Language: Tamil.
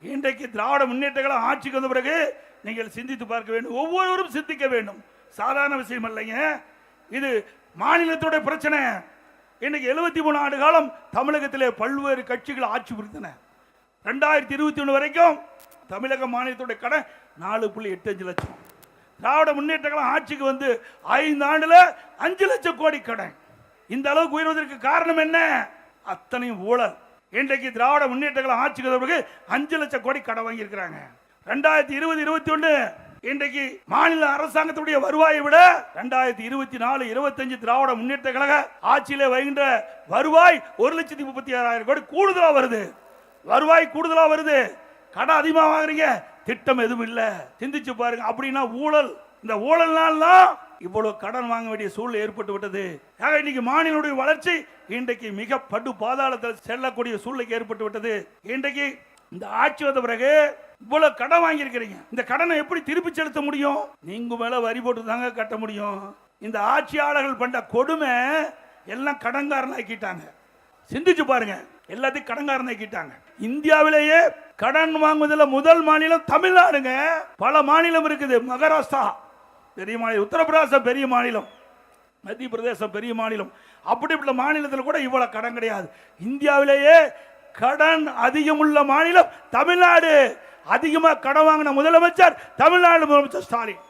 இன்றைக்கு திராவிட முன்னேற்றங்களை ஆட்சிக்கு வந்த பிறகு நீங்கள் சிந்தித்து பார்க்க வேண்டும், ஒவ்வொருவரும் சிந்திக்க வேண்டும். சாதாரண விஷயம் இல்லைங்க இது, மாநிலத்துடைய பிரச்சனை. இன்னைக்கு 73 ஆண்டு காலம் தமிழகத்திலே பல்வேறு கட்சிகள் ஆட்சி புரிந்தன. 2021 வரைக்கும் தமிழக மாநிலத்துடைய கடன் 4.85 லட்சம். திராவிட முன்னேற்றங்கள் ஆட்சிக்கு வந்து 5 ஆண்டுல 5 லட்சம் கோடி கடன். இந்த அளவுக்கு உயர்வதற்கு காரணம் என்ன? அத்தனையும் ஊழல். இன்றைக்கு திராவிட முன்னேற்றங்கள் ஆட்சிக்கு வந்த பிறகு 5 லட்சம் கோடி கடன் வாங்கி இருக்கிறாங்க. 2020-21 இன்றைக்கு மாநில அரசாங்கத்துடைய வருவாயை விட 2024-25 திராவிட முன்னேற்ற கழக ஆட்சியிலே வருகின்ற வருவாய் 1,36,000 கோடி கூடுதலா வருது. வருவாய் கூடுதலா வருது, கடன் அதிகமா வாங்குறீங்க, திட்டம் எதுவும் இல்ல. சிந்திச்சு பாருங்க. அப்படின்னா ஊழல். இந்த ஊழல்னால இவ்வளவு கடன் வாங்க வேண்டிய சூழ்நிலை ஏற்பட்டு விட்டது. இன்னைக்கு மாநிலனுடைய வளர்ச்சி இன்றைக்கு மிக படு பாதாளத்தில் செல்லக்கூடிய சூழ்நிலை ஏற்பட்டு விட்டது. இன்றைக்கு இந்த ஆட்சி வந்த பிறகு இவ்வளவு கடன் வாங்கி இருக்கிறீங்க, இந்த கடனை எப்படி திருப்பி செலுத்த முடியும்? நீங்க மேல வரி போட்டு தாங்க கட்ட முடியும். இந்த ஆட்சியாளர்கள் பண்ண கொடுமை எல்லாம் கடன்காரன் ஆக்கிட்டாங்க. சிந்திச்சு பாருங்க, எல்லாத்தையும் கடன்காரன் ஆக்கிட்டாங்க. இந்தியாவிலேயே கடன் வாங்குவதில் முதல் மாநிலம் தமிழ்நாடுங்க. பல மாநிலம் இருக்குது. மகாராஷ்டிரா பெரிய மாநிலம், உத்தரப்பிரதேசம் பெரிய மாநிலம், மத்திய பிரதேசம் பெரிய மாநிலம். அப்படிப்பட்ட மாநிலத்தில் கூட இவ்வளவு கடன் கிடையாது. இந்தியாவிலேயே கடன் அதிகமுள்ள மாநிலம் தமிழ்நாடு. அதிகமாக கடன் வாங்கின முதலமைச்சர் தமிழ்நாடு முதலமைச்சர் ஸ்டாலின்.